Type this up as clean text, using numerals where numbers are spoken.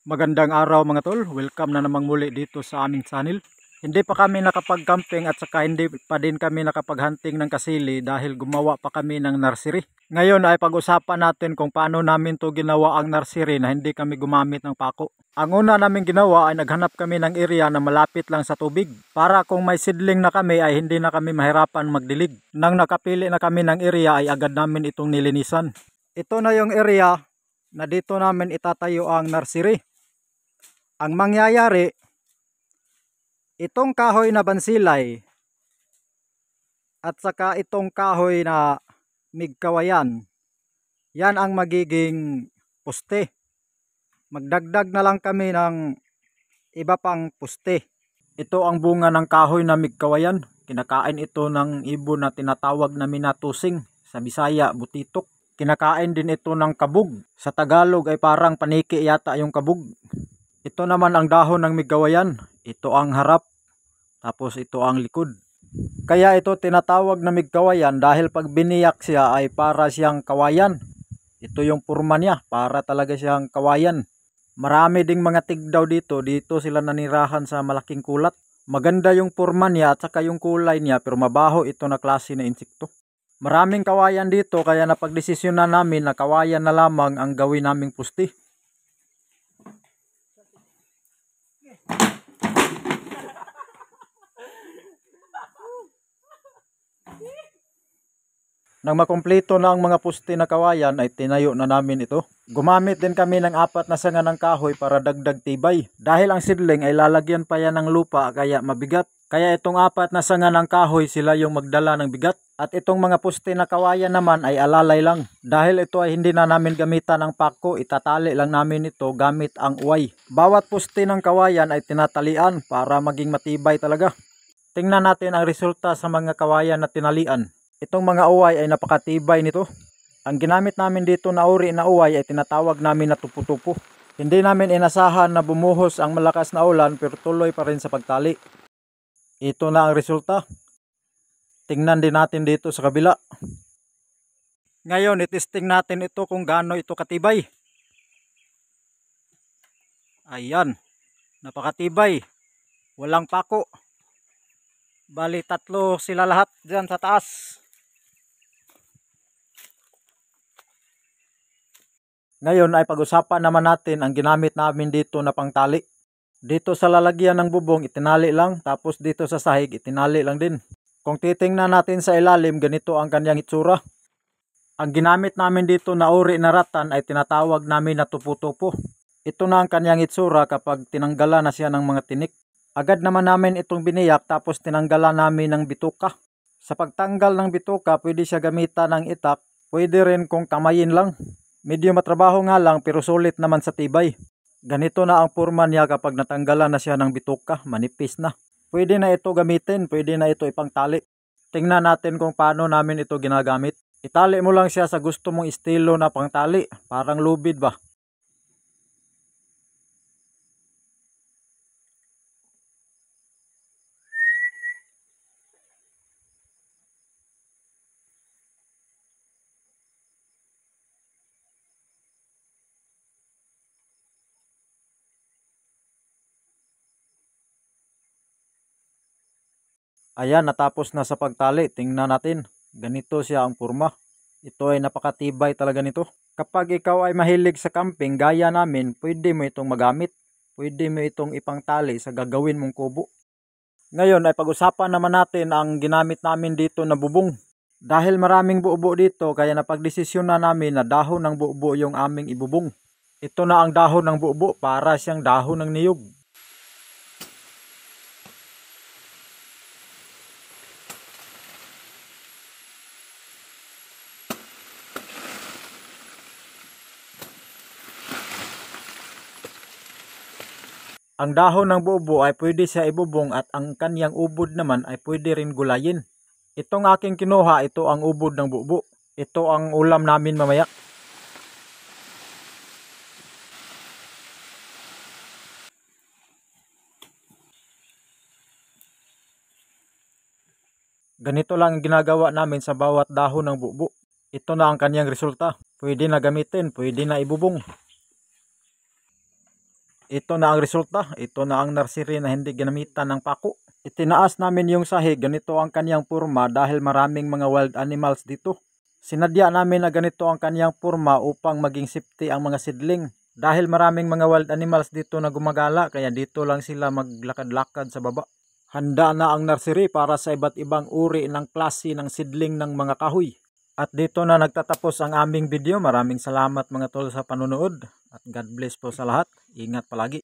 Magandang araw mga tol, welcome na namang muli dito sa aming channel. Hindi pa kami nakapag-camping at saka hindi pa din kami nakapag-hunting ng kasili dahil gumawa pa kami ng nursery. Ngayon ay pag-usapan natin kung paano namin to ginawa ang nursery na hindi kami gumamit ng pako. Ang una namin ginawa ay naghanap kami ng area na malapit lang sa tubig para kung may seedling na kami ay hindi na kami mahirapan magdilig. Nang nakapili na kami ng area ay agad namin itong nilinisan. Ito na yung area na dito namin itatayo ang nursery. Ang mangyayari, itong kahoy na bansilay at saka itong kahoy na migkawayan, yan ang magiging poste. Magdagdag na lang kami ng iba pang poste. Ito ang bunga ng kahoy na migkawayan. Kinakain ito ng ibon na tinatawag namin na tusing, sa Bisaya butitok. Kinakain din ito ng kabug. Sa Tagalog ay parang paniki yata yung kabug. Ito naman ang dahon ng migkawayan. Ito ang harap, tapos ito ang likod. Kaya ito tinatawag na migkawayan dahil pag biniyak siya ay para siyang kawayan. Ito yung purma niya, para talaga siyang kawayan. Marami ding mga tigdaw dito. Dito sila nanirahan sa malaking kulat. Maganda yung purma niya at saka yung kulay niya, pero mabaho ito na klase na insekto. Maraming kawayan dito kaya napagdesisyon na namin na kawayan na lamang ang gawin naming pusti. Nang makumpleto na ang mga poste na kawayan ay tinayo na namin ito. Gumamit din kami ng 4 na sanga ng kahoy para dagdag tibay. Dahil ang seedling ay lalagyan pa yan ng lupa kaya mabigat. Kaya itong 4 na sanga ng kahoy sila yung magdala ng bigat. At itong mga poste na kawayan naman ay alalay lang. Dahil ito ay hindi na namin gamitan ng pako, itatali lang namin ito gamit ang uway. Bawat poste ng kawayan ay tinatalian para maging matibay talaga. Tingnan natin ang resulta sa mga kawayan na tinalian. Itong mga uway ay napakatibay nito. Ang ginamit namin dito na uri na uway ay tinatawag namin na tupo-tupo. Hindi namin inasahan na bumuhos ang malakas na ulan pero tuloy pa rin sa pagtali. Ito na ang resulta. Tingnan din natin dito sa kabila. Ngayon itesting natin ito kung gaano ito katibay. Ayan. Napakatibay. Walang pako. Bali 3 sila lahat dyan sa taas. Ngayon ay pag-usapan naman natin ang ginamit namin dito na pangtali. Dito sa lalagyan ng bubong itinali lang, tapos dito sa sahig itinali lang din. Kung titingnan natin sa ilalim, ganito ang kanyang itsura. Ang ginamit namin dito na uri na ratan ay tinatawag namin na tupo-tupo. Ito na ang kanyang itsura kapag tinanggalan na siya ng mga tinik. Agad naman namin itong biniyak tapos tinanggalan namin ng bituka. Sa pagtanggal ng bituka, pwede siya gamitan ng itak, pwede rin kung kamayin lang. Medyo matrabaho nga lang pero sulit naman sa tibay. Ganito na ang purma niya kapag natanggalan na siya ng bituka, manipis na. Pwede na ito gamitin, pwede na ito ipangtali. Tingnan natin kung paano namin ito ginagamit. Itali mo lang siya sa gusto mong estilo na pangtali, parang lubid ba? Ayan, natapos na sa pagtali. Tingnan natin. Ganito siya ang purma. Ito ay napakatibay talaga nito. Kapag ikaw ay mahilig sa camping, gaya namin, pwede mo itong magamit. Pwede mo itong ipangtali sa gagawin mong kubo. Ngayon ay pag-usapan naman natin ang ginamit namin dito na bubong. Dahil maraming buubo dito, kaya napagdesisyon na namin na dahon ng buubo yung aming ibubong. Ito na ang dahon ng buubo, para siyang dahon ng niyog. Ang dahon ng buubo ay pwede siya ibubong at ang kanyang ubod naman ay pwede rin gulayin. Itong aking kinuha, ito ang ubod ng buubo. Ito ang ulam namin mamaya. Ganito lang ang ginagawa namin sa bawat dahon ng buubo. Ito na ang kanyang resulta. Pwede na gamitin, pwede na ibubong. ito na ang resulta. Ito na ang nursery na hindi ginamitan ng pako. Itinaas namin yung sahig, ganito ang kanyang purma dahil maraming mga wild animals dito. Sinadya namin na ganito ang kanyang purma upang maging safety ang mga seedling. Dahil maraming mga wild animals dito na gumagala, kaya dito lang sila maglakad-lakad sa baba. Handa na ang nursery para sa iba't ibang uri ng klase ng seedling ng mga kahoy. At dito na nagtatapos ang aming video. Maraming salamat mga tol sa panonood. At God bless po sa lahat. Ingat palagi.